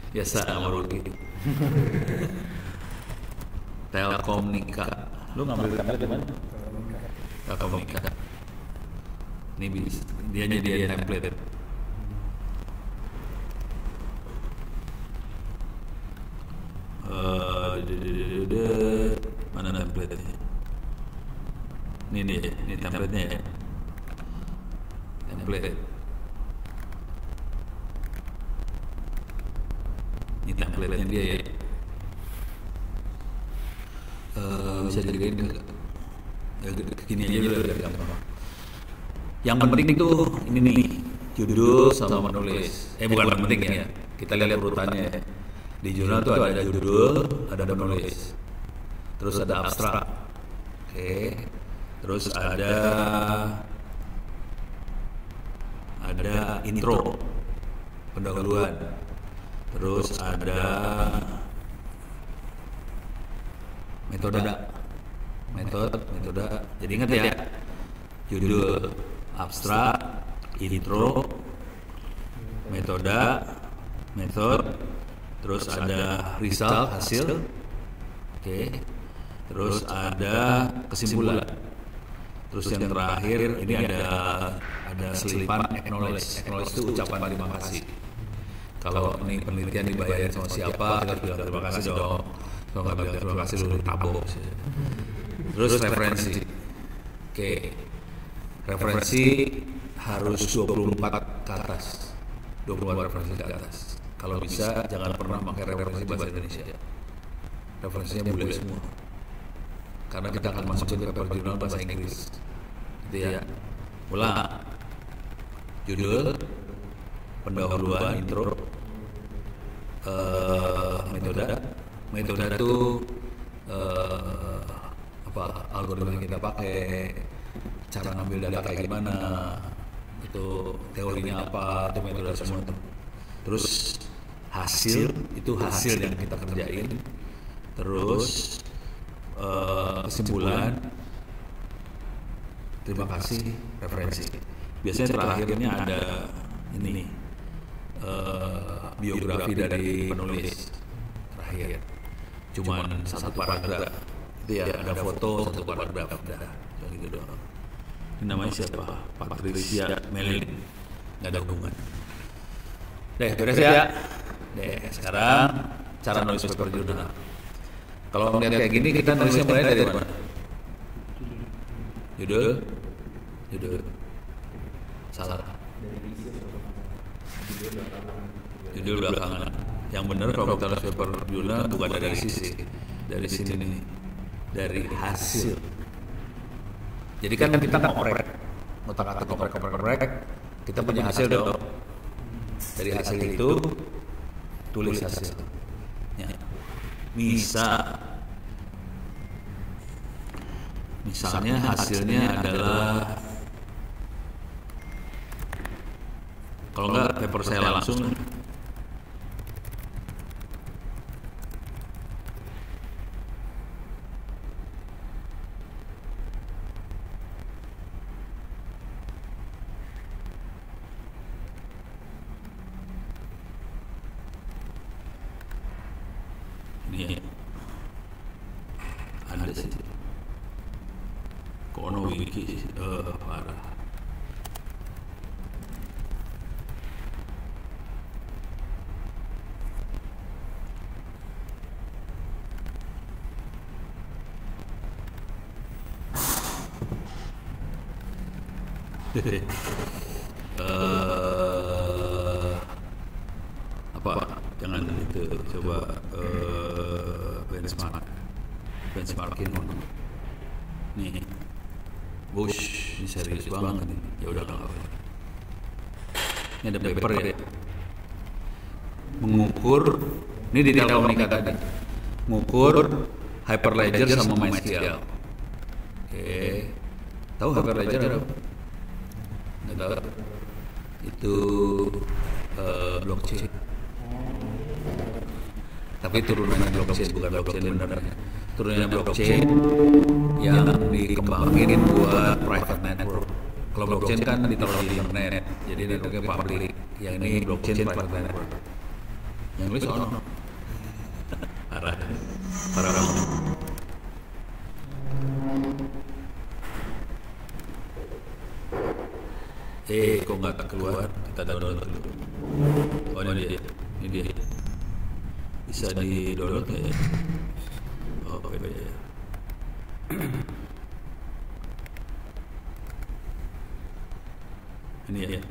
Biasa sama Rugi. Telkomnika. Lu ngambil template di mana? Telkomnika. Ini bisa. Dia nyediain template. Mana template-nya? Ini template-nya ya. Template. Ini template-nya dia ya. Bisa digedein nggak? Ya gini aja udah gampang. Yang penting itu ini nih, judul sama menulis. Bukan yang penting ya. Kita lihat urutannya. Di jurnal tuh ada judul, ada menulis. Terus ada abstrak. Oke. Terus ada intro, pendahuluan. Terus ada metode. Jadi ingat ya, judul, abstrak, intro, metode, terus ada result, hasil, oke. Terus ada kesimpulan. Terus yang terakhir ini ada selipan acknowledge. Acknowledge itu ucapan terima kasih. Kalau ini penelitian dibayarin sama siapa, kita bilang terima kasih dong. Kalau nggak bilang terima kasih lu tabok. Terus referensi. Oke. Referensi harus 24 ke atas. 24 referensi ke atas. Kalau bisa jangan pernah pakai referensi bahasa Indonesia. Referensinya boleh semua. Karena kita akan masukin ke paper jurnal bahasa Inggris. Gitu ya. Ulang. Judul, pendahuluan, intro, metode itu algoritma yang kita pakai, cara ngambil data kayak gimana, itu teorinya apa, itu metode semua itu. Terus hasil itu hasil yang kita kerjain. Terus kesimpulan, terima kasih, referensi. Biasanya terakhirnya ada ini biografi dari penulis terakhir. Cuman satu paragraf. Itu ya, ada foto satu paragraf. Udah, gitu doang. Ini namanya siapa? Patricia Melin. Nggak ada hubungan. Beres ya. Sekarang cara nulis paper jurnal. Kalau ngeliat kayak gini kita nulisnya mulai dari mana? Judul. Salah. Judul belakangan. Yang benar kalau kita nulis paper jurnal bukan dari sisi, dari sini nih, dari hasil. Jadi kan kita ngoprek, ngoprek, kita punya hasil dong. Dari hasil itu tulis hasilnya. Misalnya hasilnya adalah, kalau enggak paper saya langsung ini ada sih kono wiki parah. Jangan itu, coba benchmarking nih. Bush ini serius banget nih. Ya udah kalau ini ada paper ya, mengukur ini di Telkomnika tadi, mengukur Hyperledger sama MySQL. Oke, tahu Hyperledger apa? Nggak tahu. Itu blockchain. Tapi turunannya blockchain, bukan blockchain benernya. Turunannya blockchain yang dikembangin buat private network. Kalau blockchain kan ditaruh di internet, jadi networknya public. Yang ini blockchain private network. Yang nulis ono. Parah. Parah banget. Kok nggak keluar? Kita download dulu. Oh ini dia. Bisa di download nggak ya? Oh beda ya. Ini ya.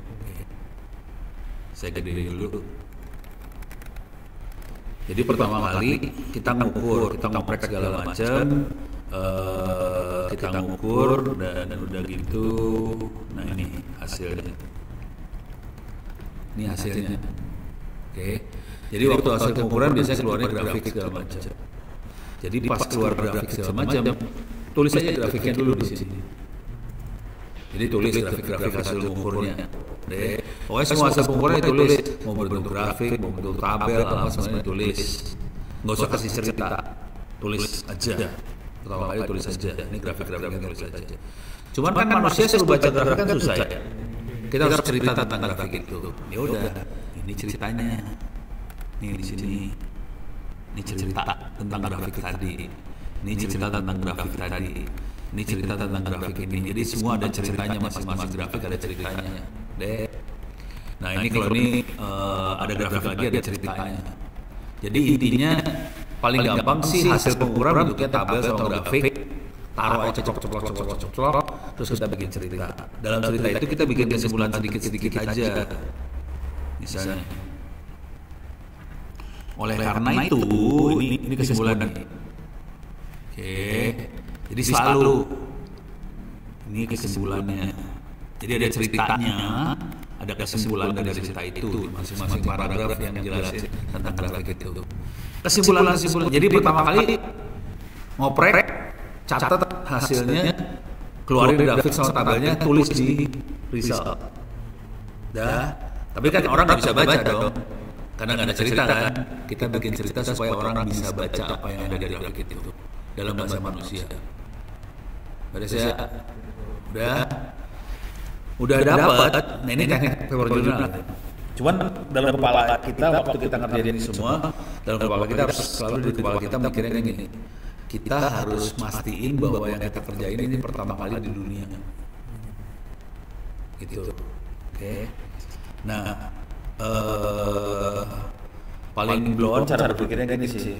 Saya gedein dulu. Jadi pertama kali kita ngukur, kita ngoprek segala macam, kita ngukur dan udah gitu. Nah ini hasilnya. Ini hasilnya. Oke. Jadi waktu hasil pengukuran biasanya keluarnya grafik segala macam. Jadi pas keluar grafik segala macam, tulis aja grafiknya dulu di sini. Jadi tulis grafik hasil pengukurnya. Pokoknya semua hasil pengukuran ditulis, mau bentuk grafik, mau bentuk tabel, apa semuanya tulis. Nggak usah kasih cerita, tulis aja. Pertama kali tulis aja. Ini grafik-grafiknya tulis aja. Cuman kan manusia suruh baca grafik kan susah ya. Kita harus cerita tentang grafik itu. Ya udah, ini ceritanya. Nih di sini. Ini cerita tentang grafik tadi. Ini cerita tentang grafik tadi. Ini cerita tentang grafik ini. Jadi semua ada ceritanya, masing-masing grafik ada ceritanya. Nah ini kalau ini ada grafik lagi ada ceritanya. Jadi intinya paling gampang sih hasil pengukuran bentuknya tabel sama grafik. Taruh aja coplok, terus kita bikin cerita. Dalam cerita itu kita bikin kesimpulan sedikit-sedikit aja. Misalnya. Oleh karena itu, ini kesimpulan nih. Oke. Jadi selalu ini kesimpulannya. Jadi ada ceritanya, ada kesimpulan dari cerita itu, masing-masing paragraf yang jelasin tentang grafik itu. Kesimpulan. Jadi pertama kali ngoprek, catat hasilnya, keluarin grafik sama tabelnya, tulis di result. Tapi kan orang nggak bisa baca dong, karena nggak ada cerita kan. Kita bikin cerita supaya orang bisa baca apa yang ada di grafik itu dalam bahasa manusia. Saya udah dapat. Nah ini teknik paper jurnal. Cuman dalam kepala kita waktu kita ngerjain ini semua, dalam kepala kita harus selalu di kepala kita mikirnya gini. Kita harus mastiin bahwa yang kita kerjain ini pertama kali di dunia. Gitu. Oke. Nah, paling blow on cara berpikirnya gini sih.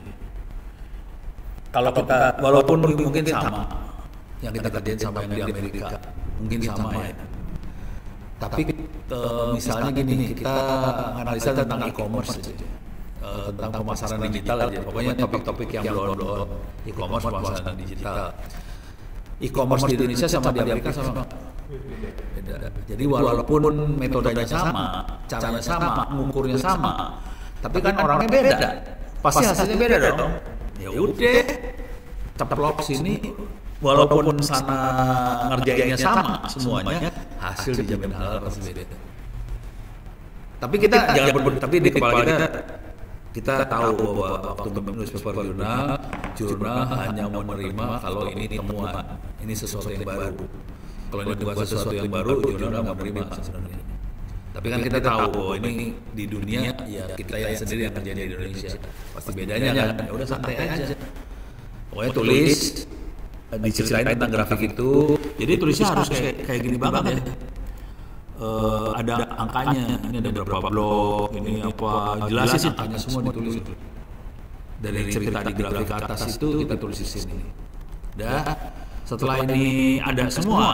Kalau kita walaupun mungkin sama yang kita kerjain sama yang di Amerika, mungkin sama ya. Tapi misalnya gini, kita analisa tentang e-commerce aja, tentang pemasaran digital aja. Pokoknya topik-topik yang blow-on, e-commerce, pemasaran digital. E-commerce di Indonesia sama di Amerika sama beda. Jadi walaupun metodenya sama, caranya sama, mengukurnya sama, tapi kan orangnya beda. Pasti hasilnya beda dong. Ya udah, ceplok sini. Walaupun sana ngerjainnya sama semuanya, hasil dijamin halal pasti beda. Tapi kita jangan tapi di kepala kita tahu bahwa waktu menulis paper jurnal hanya menerima kalau ini temuan, ini sesuatu yang baru. Kalau ini bukan sesuatu yang baru, jurnal nggak menerima sebenarnya. Tapi kan kita tahu bahwa ini di dunia, ya kita yang sendiri yang kerja di Indonesia. Pasti bedanya kan, ya udah santai aja. Pokoknya tulis, diceritain tentang grafik itu. Jadi tulisnya harus kayak gini banget ya. Ada angkanya, ini ada berapa blok, ini apa, jelasin angkanya semua ditulis. Dari cerita di grafik atas itu kita tulis di sini. Setelah ini ada semua,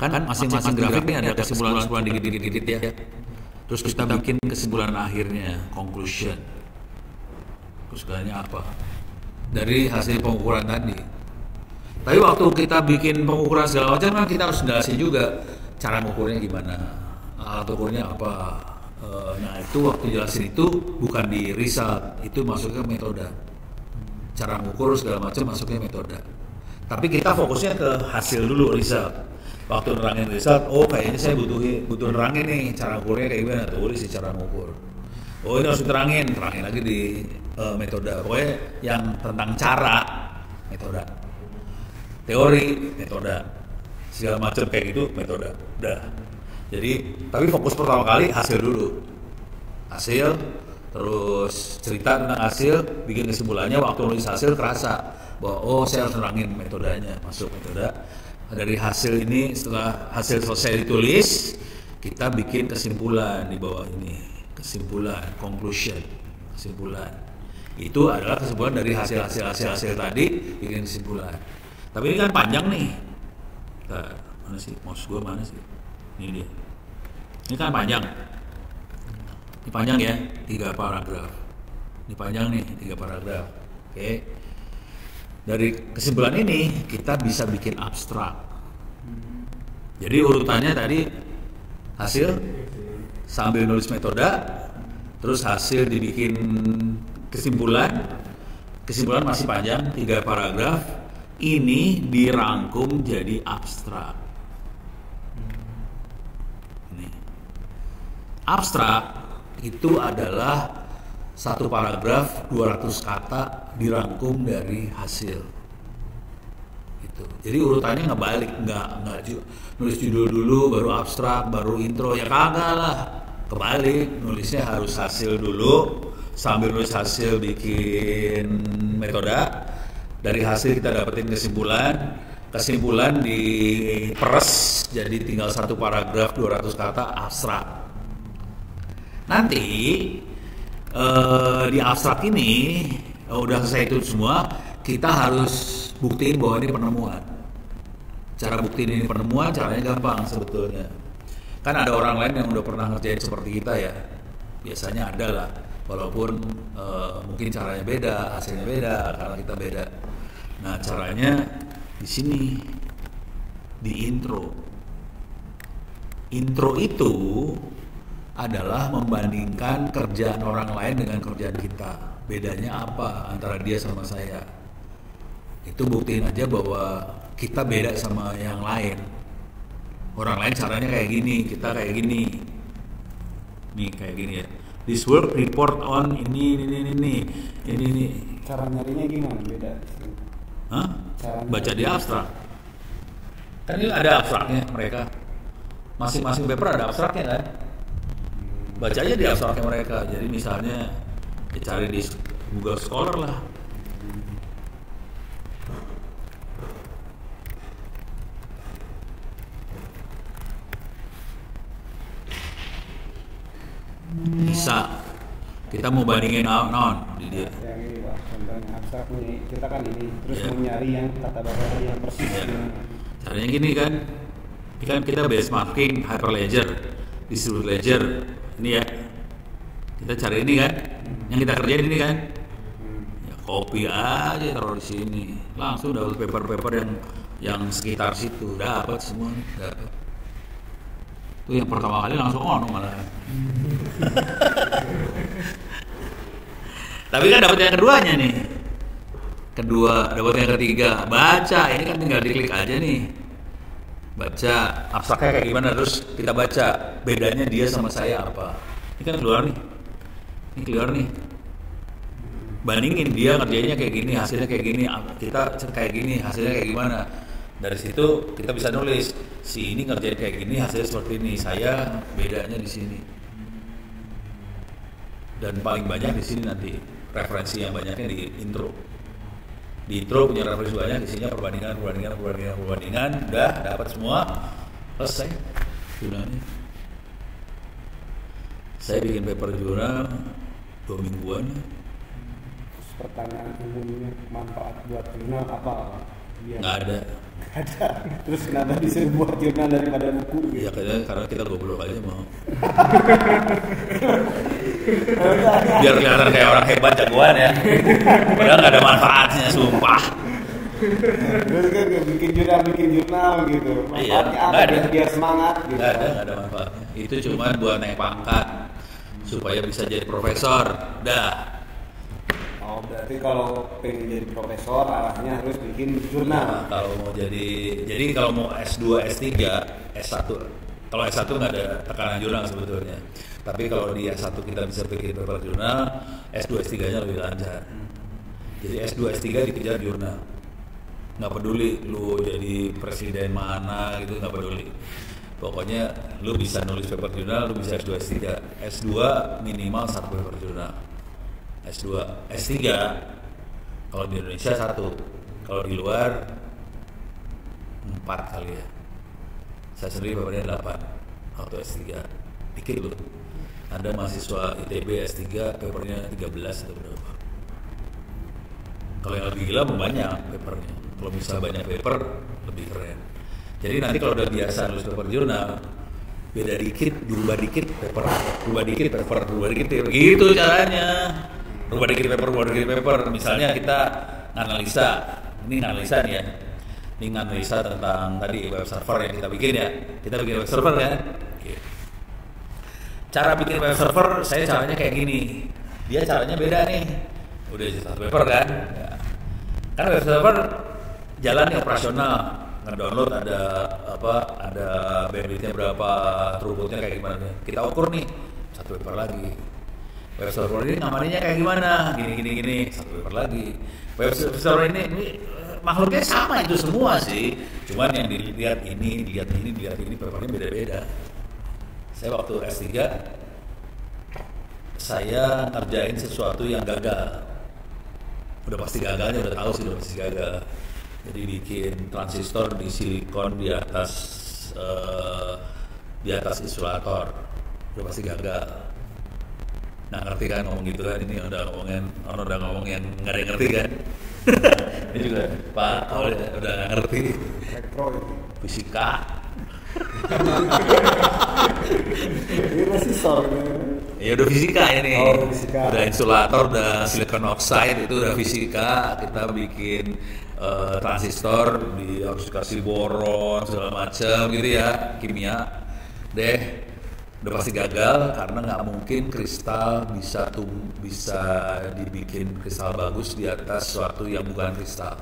kan masing-masing grafik ini ada kesimpulan-kesimpulan dikit-dikit ya. Terus kita bikin kesimpulan akhirnya, conclusion. Kesimpulannya apa? Dari hasil pengukuran tadi. Tapi waktu kita bikin pengukuran segala macam kan kita harus jelasin juga cara mengukurnya gimana, alat ukurnya apa. Nah itu waktu jelasin itu bukan di result, itu masuknya metode. Cara mengukur segala macam masuknya metode. Tapi kita fokusnya ke hasil dulu, result. Waktu nerangin result, kayaknya saya butuh nerangin nih cara ukurnya kayak gimana, tulis di cara mengukur. Ini harus terangin lagi di metode. Pokoknya yang tentang cara, metode. Teori, metode. Segala macam kayak gitu, metode. Udah. Jadi, tapi fokus pertama kali hasil dulu. hasil, terus cerita tentang hasil, bikin kesimpulannya. Waktu nulis hasil kerasa bahwa oh saya harus nerangin metodenya, masuk metode. Dari hasil ini, setelah hasil selesai ditulis, kita bikin kesimpulan di bawah ini, kesimpulan, conclusion, kesimpulan. Itu adalah kesimpulan dari hasil tadi, bikin kesimpulan. Tapi ini kan panjang nih. Nah, mana sih? Mouse gue mana sih? Ini dia. Ini kan panjang. Ini panjang ya, 3 paragraf. Ini panjang nih, 3 paragraf. Oke. Dari kesimpulan ini kita bisa bikin abstrak. Jadi urutannya tadi hasil sambil nulis metode, terus hasil dibikin kesimpulan masih panjang 3 paragraf. Ini dirangkum jadi abstrak. Ini. Abstrak itu adalah 1 paragraf 200 kata dirangkum dari hasil. Gitu. Jadi urutannya ngebalik, nggak nulis judul dulu baru abstrak baru intro, ya kagak lah. Kebalik, nulisnya harus hasil dulu, sambil nulis hasil bikin metode. Dari hasil kita dapetin kesimpulan diperes jadi tinggal 1 paragraf 200 kata abstrak. Nanti di abstrak ini udah selesai itu semua, kita harus buktiin bahwa ini penemuan. Cara buktiin ini penemuan caranya gampang sebetulnya. Kan ada orang lain yang udah pernah ngerjain seperti kita ya, biasanya ada lah, walaupun mungkin caranya beda, hasilnya beda karena kita beda. Nah caranya di sini, di intro. Intro itu adalah membandingkan kerjaan orang lain dengan kerjaan kita. Bedanya apa antara dia sama saya? Itu buktiin aja bahwa kita beda sama yang lain. Orang lain caranya kayak gini, kita kayak gini. Nih kayak gini ya. This work report on ini. Cara nyarinya gimana? Beda. Hah? Baca di abstrak. Kan ini ada abstraknya mereka. Masing-masing paper ada abstraknya kan? Baca aja di abstraknya mereka. Jadi misalnya cari di Google Scholar lah. Bisa. Kita mau bandingin non di dia. Yang ini Pak, contohnya abstrak nih, kita kan ini terus mau nyari yang kata bapak yang persis. Caranya gini kan. Ini kan kita benchmarking Hyperledger, Distributed Ledger. Ini ya, kita cari ini kan, yang kita kerjain ini kan, ya, copy aja taruh di sini, langsung dapat paper-paper yang sekitar situ, dapat semua, dapat. Itu yang pertama kali langsung malah. Tapi kan dapat yang keduanya nih, dapat yang ketiga, baca, ini kan tinggal diklik aja nih. Baca abstraknya kayak gimana, terus kita baca bedanya dia sama saya apa. Ini kan keluar nih, bandingin dia ngerjainnya kayak gini, hasilnya kayak gini, kita kayak gini, hasilnya kayak gimana. Dari situ kita bisa nulis, si ini ngerjain kayak gini, hasilnya seperti ini, saya bedanya di sini. Dan paling banyak di sini nanti referensi yang banyaknya di intro. Di intro punya referensi banyak, isinya perbandingan, udah dapat semua, selesai jurnalnya. Saya bikin paper jurnal 2 mingguan. Pertanyaan umumnya, manfaat buat jurnal apa? Nggak ada. Terus kenapa disuruh buat jurnal daripada buku? Ya karena kita goblok aja mau. Biar kelihatan kayak orang hebat jagoan ya. Padahal nggak ada manfaatnya, sumpah. Terus kan bikin jurnal gitu. Manfaatnya apa? Biar semangat gitu. Nggak ada manfaatnya. Itu cuma buat naik pangkat supaya bisa jadi profesor. Dah. Oh, berarti kalau pengen jadi profesor arahnya harus bikin jurnal. Nah, kalau mau jadi kalau mau S2, S3, S1. Kalau S1 nggak ada tekanan jurnal sebetulnya. Tapi kalau di S1 kita bisa bikin paper jurnal, S2, S3-nya lebih lancar. Jadi S2, S3 dikejar jurnal. Nggak peduli lu jadi presiden mana gitu, nggak peduli. Pokoknya lu bisa nulis paper jurnal, lu bisa S2 S3. S2 minimal 1 paper jurnal. S2, S3 kalau di Indonesia 1, kalau di luar 4 kali ya. Saya sendiri papernya 8 waktu S3. Dikit lu. Ada mahasiswa ITB S3 papernya 13 atau berapa. Kalau yang lebih gila banyak papernya. Kalau bisa banyak paper lebih keren. Jadi nanti kalau udah biasa nulis paper jurnal, beda dikit, berubah dikit paper, berubah dikit paper, berubah dikit paper. Gitu caranya. Berubah dikit paper, berubah dikit paper. Misalnya kita analisa, ini analisa nih ya. Ini analisa tentang tadi web server yang kita bikin ya. Kita bikin web server ya. Cara bikin web server, saya caranya kayak gini. Dia caranya beda nih. Udah satu paper kan. Ya. Kan web server jalan nih operasional. Ngedownload ada bandwidthnya berapa, throughputnya kayak gimana. Kita ukur nih, satu paper lagi. Web server ini ngamannya kayak gimana, gini, satu paper lagi. Web server ini makhluknya sama itu semua sih, cuman yang dilihat ini, papernya beda-beda. Saya waktu S3, saya ngerjain sesuatu yang gagal. Udah pasti gagalnya, udah tahu sih udah pasti gagal. Jadi bikin transistor di silikon di atas isolator, udah pasti gagal. Nah ngerti kan ngomong gitu kan, ini udah ngomong yang nggak ada yang ngerti kan. Ini juga Pak udah nggak ngerti fisika. Ini resistor. Ya udah fisika ini. Fisika. Udah insulator, udah silicon oxide, itu udah fisika. Kita bikin transistor harus kasih boron segala macam gitu ya, kimia deh. Udah pasti gagal karena nggak mungkin kristal bisa dibikin kristal bagus di atas suatu yang bukan kristal.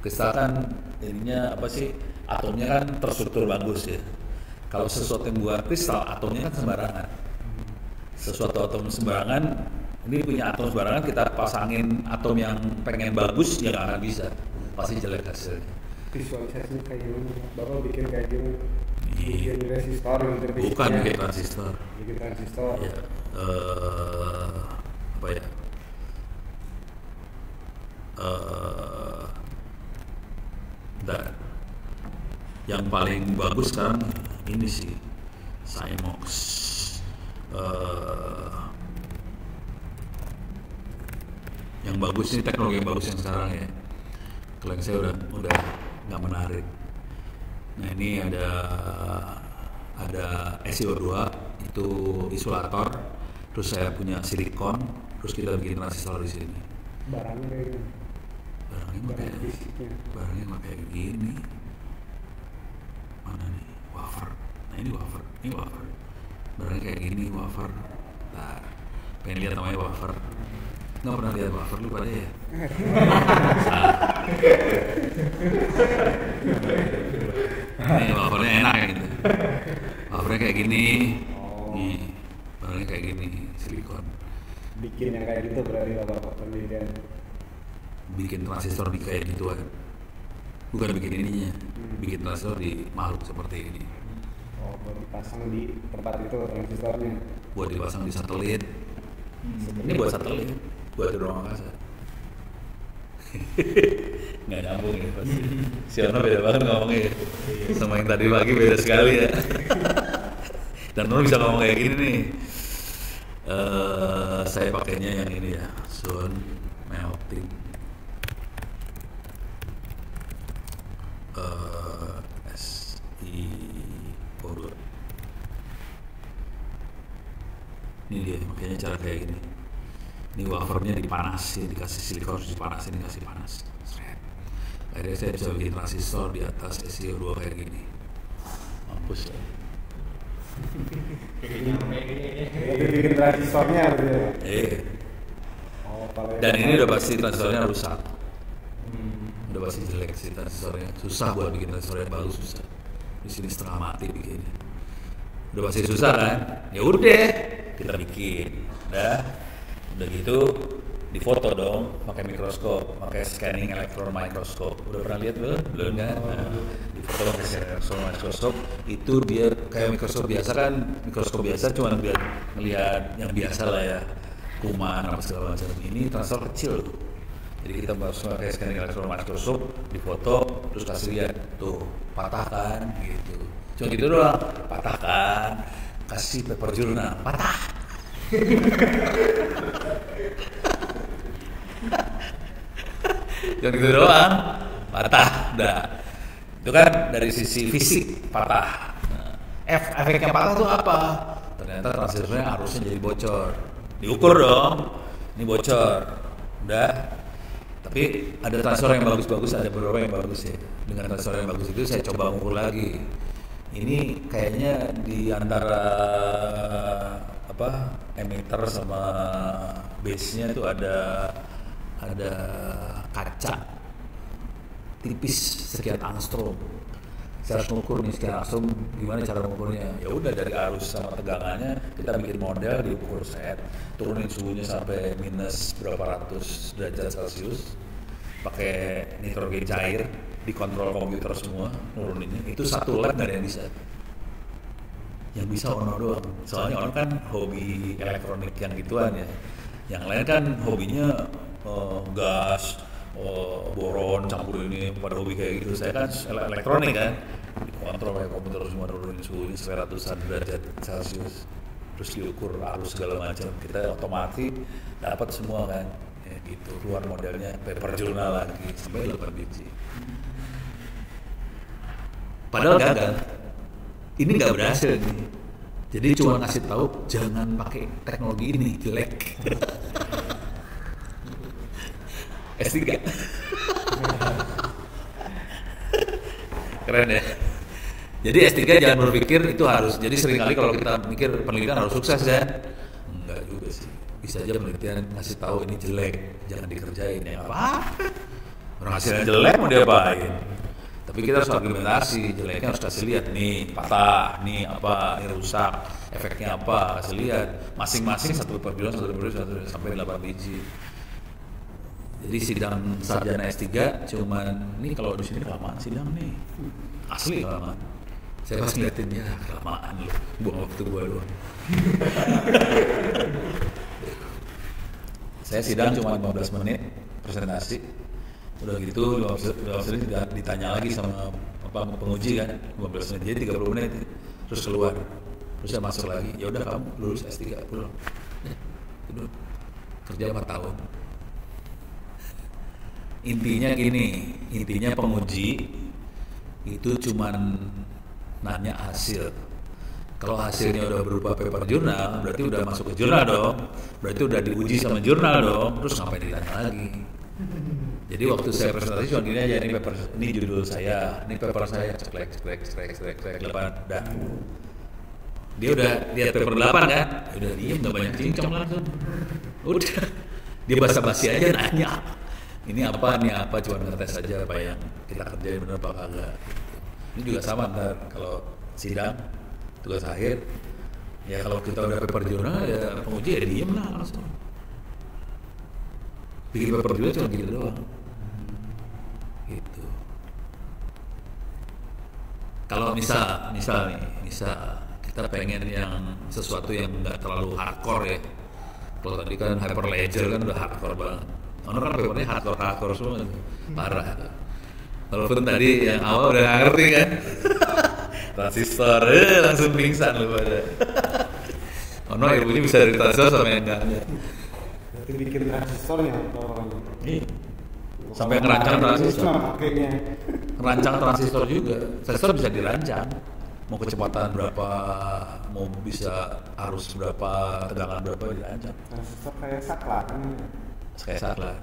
Kristal kan ininya apa sih, atomnya kan terstruktur bagus ya. Kalau sesuatu yang bukan kristal, atomnya kan sembarangan. Sesuatu atom sembarangan, ini punya atom sembarangan, kita pasangin atom yang pengen bagus ya nggak akan bisa, pasti jelek hasilnya. Visualisasinya kayak gimana? Bapak bikin kayak gimana? Bikin resistor gitu. Bukan bikin transistor. Bikin transistor. Ya, apa ya? Yang paling bagus sekarang ini sih Simox. Yang bagus ini teknologi yang bagus yang sekarang ya. Kalau yang saya udah nggak menarik. Nah ini ada SiO2 itu isolator, terus saya punya silikon, terus kita bikin transistor di sini. Barangnya kayak gini. Barangnya mah kayak gini. Mana nih? Wafer. Nah ini wafer. Barangnya kayak gini, wafer. Nah, pengen lihat namanya wafer. Nggak pernah lihat wafer lu pada ya? Ini wafernya enak ya gitu. Wafernya kayak gini. Nih, barangnya kayak gini, silikon. Bikin yang kayak gitu berarti Bapak penelitian. Bikin transistor di kayak gituan. Bukan bikin ininya. Bikin transistor di makhluk seperti ini. Oh, buat dipasang di tempat itu transistornya. Buat dipasang di satelit. Ini buat satelit, buat ruang angkasa. Nggak nyambung ya pasti. Si Ono beda banget ngomongnya ya. Sama yang tadi pagi beda sekali ya. Dan Ono bisa ngomong kayak gini nih. Saya pakainya yang ini ya, sound melting. SiO2. Ini dia, makanya cara kayak gini. Ini wafernya dipanasin, dikasih silikon, dipanasin, dikasih panas. Akhirnya saya bisa bikin transistor di atas SiO2 kayak gini. Mampus ya. Jadi bikin transistornya gitu ya. Dan ini udah pasti transistornya rusak. Udah pasti jelek sih transistornya. Susah buat bikin transistor yang bagus, susah. Di sini setengah mati bikinnya. Udah pasti susah kan? Ya udah, kita bikin. Udah gitu difoto dong, pakai mikroskop, pakai scanning elektron mikroskop. Udah pernah lihat belum? Belum kan? Nah, difoto pakai scanning elektron mikroskop, itu dia kayak mikroskop biasa kan, mikroskop biasa cuma biar ngelihat yang biasa lah ya, kuman apa segala macam. Ini transfer kecil loh. Jadi kita pakai scanning elektron mikroskop, difoto, terus kasih lihat tuh patah kan, gitu. Cuma gitu doang, patah kan, kasih paper jurnal, patah. Jangan gitu doang, patah, udah. Itu kan dari sisi fisik patah. Nah, efeknya patah tuh apa? Ternyata transistornya arusnya jadi bocor. Diukur dong, ini bocor, udah. Tapi ada transistor yang bagus-bagus, ada beberapa yang bagus ya. Dengan transistor yang bagus itu saya coba ukur lagi. Ini kayaknya di antara emitter sama base-nya itu ada kaca tipis sekian angstrom. Saya harus mengukur nih sekian angstrom, gimana cara mengukurnya? Ya udah dari arus sama tegangannya kita bikin model, diukur set, turunin suhunya sampai minus berapa ratus derajat Celcius, pakai nitrogen cair, dikontrol komputer semua, nuruninnya. Itu satu lab nggak ada yang bisa. Yang bisa Ono doang. Soalnya Ono kan hobi elektronik yang gituan ya. Yang lain kan hobinya gas, boron, campur ini, pada hobi kayak gitu. Saya kan elektronik kan, dikontrol pakai komputer semua, nurunin suhunya sampai ratusan derajat Celcius, terus diukur arus segala macam. Kita otomatis dapat semua kan, ya gitu. Keluar modelnya paper jurnal lagi sampai 8 biji. Padahal gagal. Ini nggak berhasil nih. Jadi cuma ngasih tahu jangan pakai teknologi ini, jelek. S3. Keren ya. Jadi S3 jangan berpikir itu harus. Jadi seringkali kalau kita mikir penelitian harus sukses ya. Enggak juga sih. Bisa aja penelitian ngasih tahu ini jelek, jangan dikerjain ya apa? Orang hasilnya jelek mau diapain? Tapi kita harus argumentasi, jeleknya harus kasih lihat nih patah, nih apa, ini rusak, efeknya apa, kasih lihat. Masing-masing satu per bulan sampai 8 biji. Jadi sidang sarjana S3 cuman nih kalau di sini kelamaan sidang nih. Asli kelamaan. Saya pas ngeliatin ya kelamaan loh, buang waktu gua doang. Saya sidang cuma 15 menit presentasi. Udah gitu 15 menit ditanya lagi sama penguji kan, 15 menit, jadi 30 menit terus keluar, terus saya masuk lagi. Ya udah kamu lulus S3 pulang, kerja 4 tahun. Intinya penguji itu cuman nanya hasil. Kalau hasilnya udah berupa paper jurnal, berarti udah masuk ke jurnal dong, berarti udah diuji sama jurnal dong, terus ngapain ditanya lagi? Jadi waktu saya presentasi cuma gini aja, ini judul saya, ini paper saya, ceklek 8, dah. Dia udah lihat paper 8 kan, udah diem, nggak banyak cincong langsung. Udah, dia basa-basi aja nanya, ini apa, cuma ngetes aja apa yang kita kerjain bener apa kagak. Ini juga sama ntar kalau sidang, tugas akhir, ya kalau kita udah paper jurnal ya penguji ya diem lah langsung. Bikin paper jurnal cuma gitu doang. Gitu. Kalau misal kita pengen yang sesuatu yang nggak terlalu hardcore ya. Kalau tadi kan Hyperledger kan udah hardcore banget. Ono kan papernya hardcore semua, parah. Walaupun tadi yang awal udah nggak ngerti kan, transistor, langsung pingsan lu pada. Ono ilmunya bisa dari transistor sama yang enggak. Berarti bikin transistornya orang. Iya. Sampai ngerancang transistor. Ngerancang transistor juga. Transistor bisa dirancang. Mau kecepatan berapa, mau bisa arus berapa, tegangan berapa dirancang. Transistor kayak saklar kan. Kayak saklar.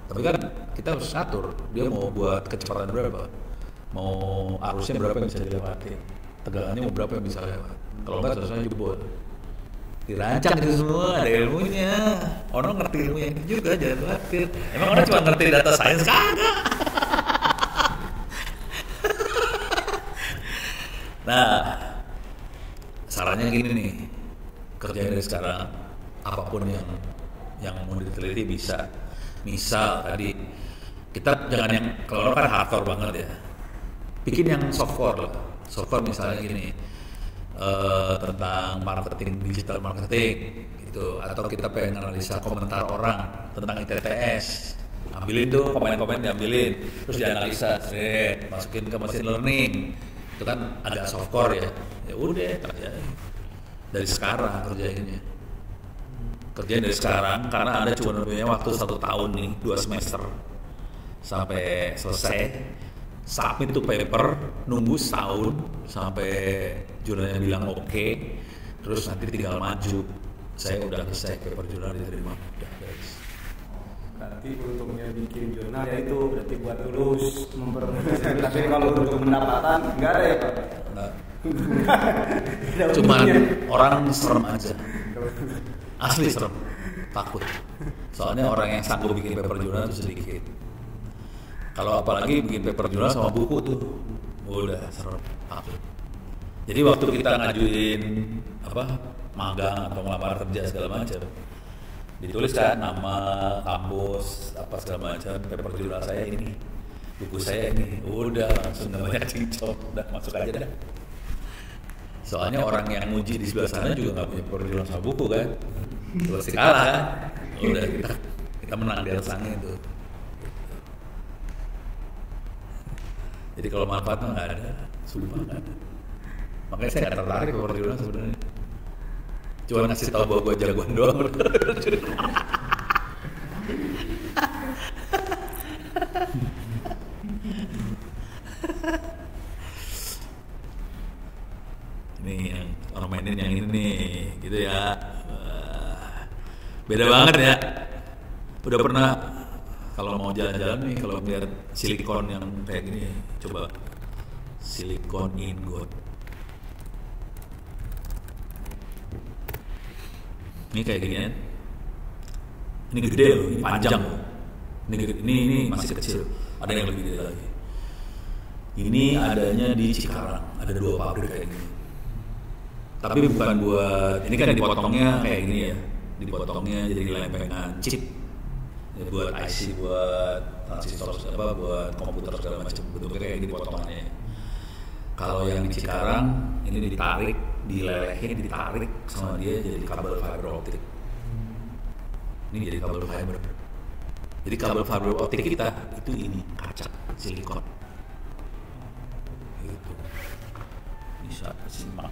Tapi kan kita harus ngatur. Dia mau buat kecepatan berapa, mau arusnya berapa yang bisa dilewati, tegangannya mau berapa yang bisa lewat. Kalau enggak transistornya jebol. Dirancang itu semua, ada ilmunya. Orang ngerti ilmunya juga, jangan khawatir. Emang orang cuma ngerti data science kagak. Nah, sarannya gini nih, kerjain dari sekarang apapun yang yang mau diteliti bisa. Misal tadi kita jangan yang kalau kan hardcore banget ya, bikin yang softcore lah. Softcore misalnya gini, tentang marketing, digital marketing gitu, atau kita pengen analisa komentar orang tentang ITTS, ambilin tuh komen-komen, diambilin terus dianalisa, masukin ke machine learning. Itu kan agak softcore ya. Ya udah ya, dari sekarang kerjain dari sekarang, karena Anda cuma punya waktu 1 tahun nih, 2 semester sampai selesai. Submit tuh paper, nunggu setahun sampai jurnalnya bilang oke, terus nanti tinggal maju. Saya udah selesai, paper jurnal diterima, udah beres. Berarti untungnya bikin jurnal ya itu berarti buat lulus mempermudah. Tapi kalau untuk pendapatan nggak ada ya Pak? Nggak. Cuman orang serem aja. Asli serem, takut. Soalnya orang yang sanggup bikin paper jurnal itu sedikit. Kalau apalagi bikin paper jurnal sama buku tuh, udah serem, takut. Jadi waktu kita ngajuin magang atau ngelamar kerja segala macam, ditulis kan nama, kampus, apa segala macam, paper jurnal saya ini, buku saya ini, udah langsung gak banyak cincong, udah masuk aja dah. Soalnya orang yang nguji di sebelah sana juga nggak punya paper jurnal sama buku kan, terus kalah kan, udah kita menang di atas langit itu. Jadi kalau manfaat nggak ada, sumpah nggak ada. Makanya saya nggak tertarik paper jurnal sebenarnya. Cuma ngasih tahu bahwa gue jagoan doang. Ini yang orang mainin yang ini nih, gitu ya. Beda banget ya. Udah pernah kalau mau jalan-jalan nih, kalau lihat silikon yang kayak gini, coba silikon ingot. Ini kayak gini kan. Ini gede loh, ini panjang loh. Ini masih kecil. Ada yang lebih gede lagi. Ini adanya di Cikarang, ada 2 pabrik kayak gini. Tapi bukan buat, ini kan dipotongnya kayak gini ya. Dipotongnya jadi lempengan chip. Ya, buat IC, buat transistor, buat komputer segala macam. Bentuknya kayak gini potongannya. Kalau yang di Cikarang ini ditarik, dilelehin, ditarik sama dia jadi kabel fiber optik. Ini jadi kabel fiber. Jadi kabel fiber optik kita itu ini kaca silikon. Gitu. Bisa simak.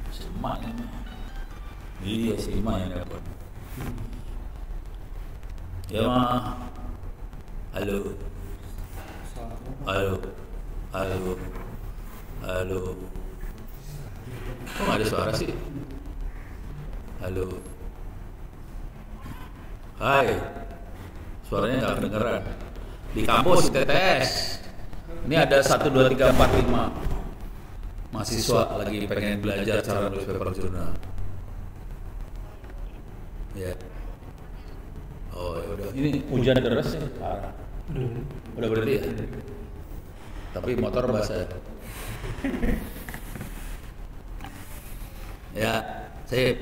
Simak ini. Iya simak yang dapat. Ya mah. Halo. Kok ada suara sih? Halo. Hai. Suaranya nggak kedengeran. Di kampus ITTS. Ini ada 1, 2, 3, 4, 5 mahasiswa lagi pengen belajar cara nulis paper jurnal. Ya. Oh ya udah. Ini hujan deras ya, parah. Udah berhenti ya. Tapi motor basah. Ya, saya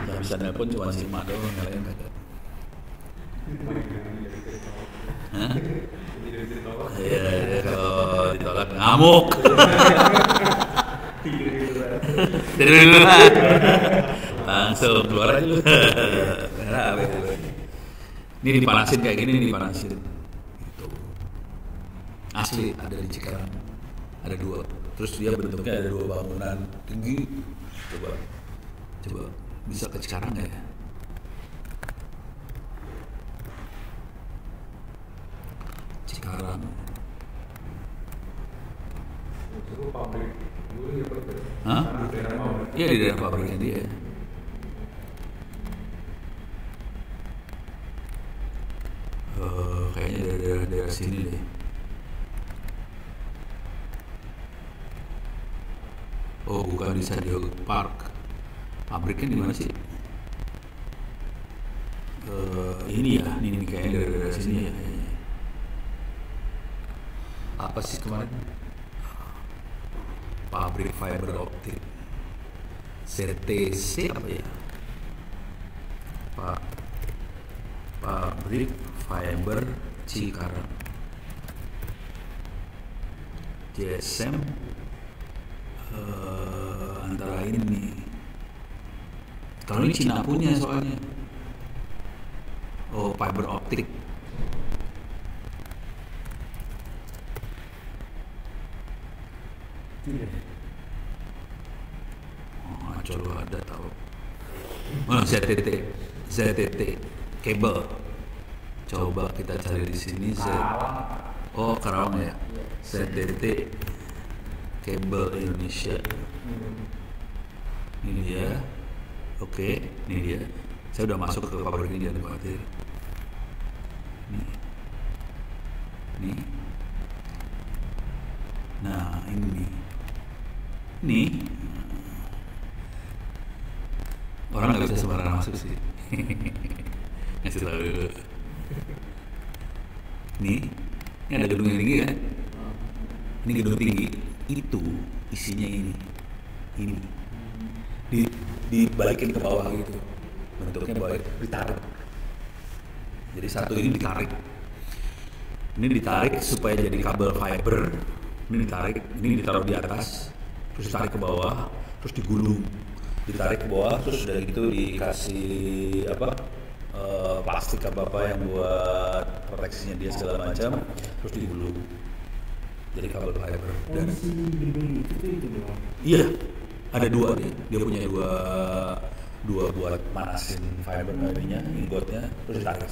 yang bisa nelpon cuma si Mak doang, yang lain kagak. Hah? Iya, kalau ditolak ngamuk. Tidur dulu lah. Langsung keluar aja lu. Ini dipanasin kayak gini, dipanasin. Gitu. Asli ada di Cikarang. Ada 2. Terus dia bentuknya ada 2 bangunan tinggi. Coba bisa ke Cikarang nggak ya? Cikarang. Pabrik. Hah? Iya di daerah pabriknya dia. Kayaknya dari daerah sini deh. Oh bukan di San Diego Park. Pabriknya di mana sih? Ini ya, ini kayaknya dari daerah sini ya. Apa sih kemarin? Pabrik fiber optik CTC apa ya? Pabrik Fiber Cikarang. GSM antara ini. Kalau ini Cina punya soalnya. Oh, fiber optik. Oh, coba ada tahu. Oh, ZTT kabel. Coba kita cari di sini Oh, Karawang ya. ZTT kabel Indonesia. Ini dia. Oke, ini dia. Saya udah masuk ke pabrik ini, jangan khawatir. Nih. Nah, ini orang nggak bisa sembarangan masuk sih. Ngasih tahu. Ini ada gedung yang tinggi kan? Ini gedung tinggi. Itu isinya ini. Dibalikin ke bawah gitu. Bentuknya balik, ditarik. Jadi satu ini ditarik. Ini ditarik supaya jadi kabel fiber. Ini ditarik, ini ditaruh di atas, terus ditarik ke bawah, terus digulung. Ditarik ke bawah, terus udah gitu dikasih plastik apa yang buat proteksinya dia segala macam, terus digulung. Jadi kabel fiber. Dan iya, ada dua nih. Dia punya dua buat manasin fiber ininya, ingotnya, terus ditarik.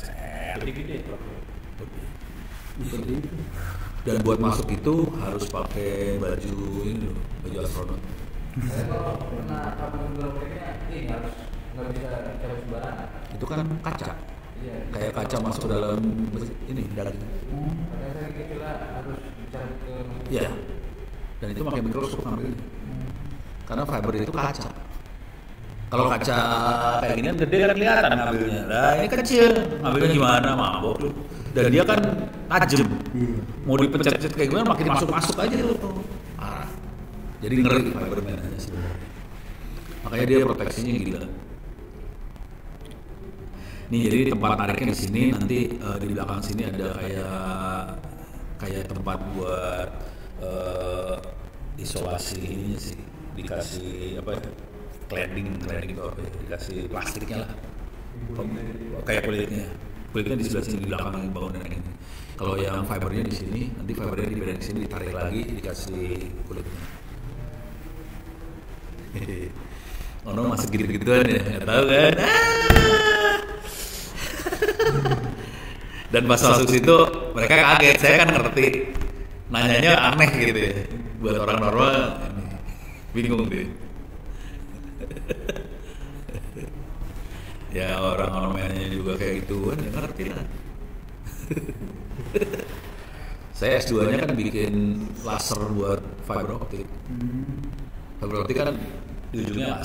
Dan buat masuk itu harus pakai baju ini loh, baju astronot. Kalau kena kabel gelombangnya ini harus nggak bisa cara sembarangan. Itu kan kaca. Iya. Kayak kaca masuk ke dalam ini daging. Karena saya kira harus cari ke. Iya. Dan itu pakai mikroskop ngambilnya. Karena fiber itu kaca. Kalau kaca kayak gini kan gede kan kelihatan ngambilnya. Nah ini kecil, ngambilnya gimana, mabok tuh. Dan dia kan tajam. Mau dipencet-pencet kayak gimana makin masuk aja tuh. Parah. Jadi ngeri fiberman aja sebenarnya. Makanya dia proteksinya gila. Nih jadi tempat tariknya di sini, nanti di belakang sini ada kayak tempat buat isolasi ininya sih. Dikasih apa ya? Cladding itu apa ya? Dikasih plastiknya lah. Kayak kulitnya di sebelah sini, di belakang bangunan ini. Kalau yang fibernya di sini, nanti fibernya di bagian sini ditarik lagi, dikasih kulitnya. Ono masuk gitu-gituan ya, nggak tahu kan? Dan pas masuk situ mereka kaget, saya kan ngerti. Nanyanya aneh gitu ya, buat orang normal bingung deh. Ya orang orangnya juga kayak gituan ya ngerti lah. Saya S2-nya kan bikin laser buat fiber optik. Fiber optik kan di ujungnya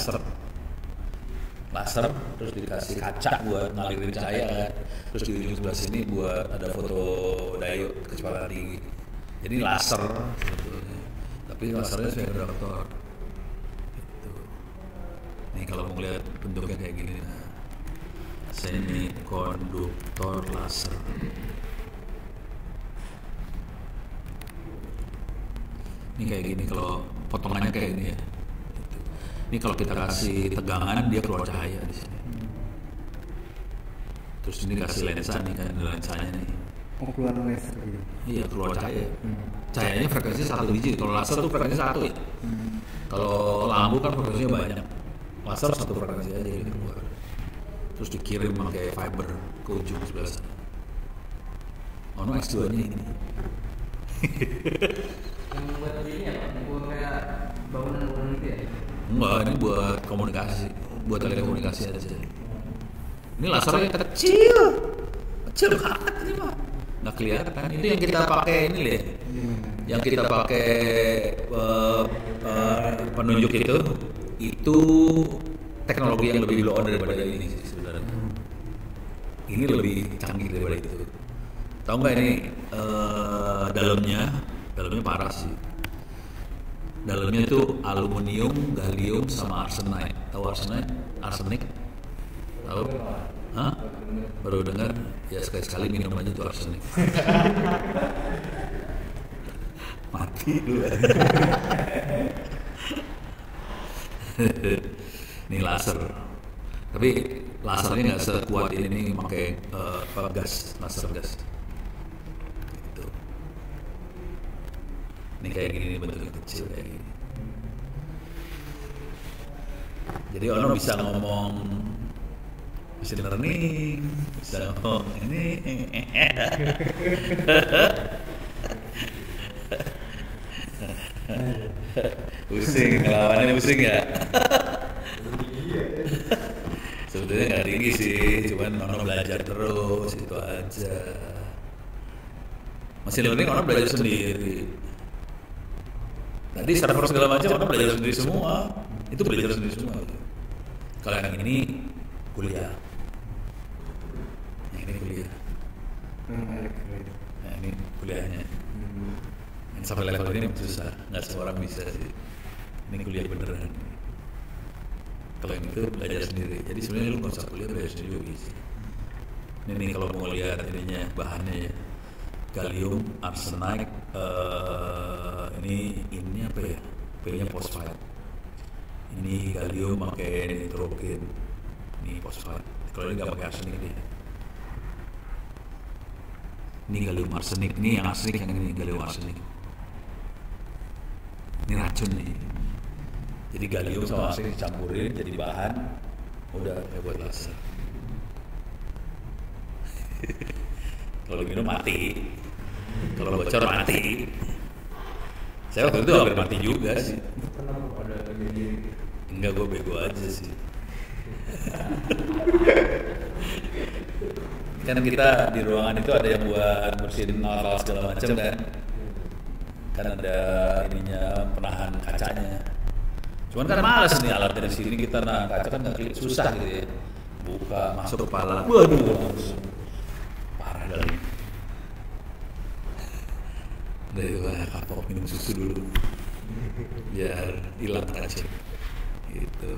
laser terus dikasih kaca buat ngalirin cahaya kan. Terus di ujung sebelah sini buat ada foto diode kecepatan tinggi. Jadi laser sebetulnya. Tapi lasernya semiconductor. Gitu. Nih kalau mau lihat bentuknya kayak gini, nah. Semikonduktor laser. Ini kayak gini kalau potongannya kayak gini ya. Ini kalau kita kasih tegangan dia keluar cahaya di sini. Terus ini kasih lensa nih kan, lensanya nih. Oh keluar laser gitu. Iya keluar cahaya. Cahayanya frekuensinya 1 biji. Kalau laser tuh frekuensinya 1 ya. Kalau lampu kan frekuensinya banyak. Laser 1 frekuensi aja ini keluar. Terus dikirim pakai fiber ke ujung sebelah sana. Oh no, X2 nya ini. Yang buat ini apa? Buat kayak bangunan itu ya? Enggak, ini buat komunikasi, buat telekomunikasi aja. Ini lasernya kecil banget ini mah. Nggak kelihatan. Itu yang kita pakai ini deh. Yang kita pakai penunjuk itu teknologi yang lebih low daripada ini sih sebenarnya. Ini lebih canggih daripada itu. Tahu nggak ini dalamnya parah sih. dalamnya tuh aluminium, gallium sama arsenite. Tahu arsenite? Arsenik? Tahu? Hah? Baru dengar? Ya sekali-sekali minum aja tuh arsenik. Mati dulu. Ini laser. Tapi lasernya nggak sekuat ini pakai gas, laser gas. Gitu. Ini kayak gini bentuknya kecil kayak gini. Jadi orang bisa ngomong machine learning, bisa ngomong ini. Pusing, lawannya pusing ya. Sebetulnya nggak tinggi sih, cuman orang belajar terus itu aja. Machine learning orang belajar sendiri. Tadi server segala macam orang belajar sendiri semua. Itu belajar sendiri semua. Kalau yang ini kuliah, yang ini kuliah. Nah ini kuliahnya. Yang sampai level ini susah, nggak semua orang bisa sih. Ini kuliah beneran. Kalau yang itu belajar sendiri. Jadi sebenarnya lu nggak usah kuliah, belajar sendiri juga bisa. Ini nih kalau mau lihat ininya bahannya ya, gallium, arsenite, ini apa ya? P-nya fosfat. Ini gallium pakai nitrogen. Ini fosfat. Kalau ini nggak pakai arsenik dia. Ini gallium arsenik. Ini yang arsenik, yang ini gallium arsenik. Ini racun nih. Jadi gallium sama arsenik dicampurin jadi bahan, udah kayak buat laser. Kalau minum mati, kalau bocor mati. Saya waktu itu hampir mati juga sih. Kenapa ada gini? Enggak, gue bego aja sih. Kan kita di ruangan itu ada yang buat bersihin alat segala macam kan ada ininya penahan kacanya. Cuman kan males nih alat dari sini kita kaca kan nggak susah gitu ya. Buka masuk kepala, waduh langsung parah dalamnya. Dari kapok minum susu dulu biar hilang kaca gitu.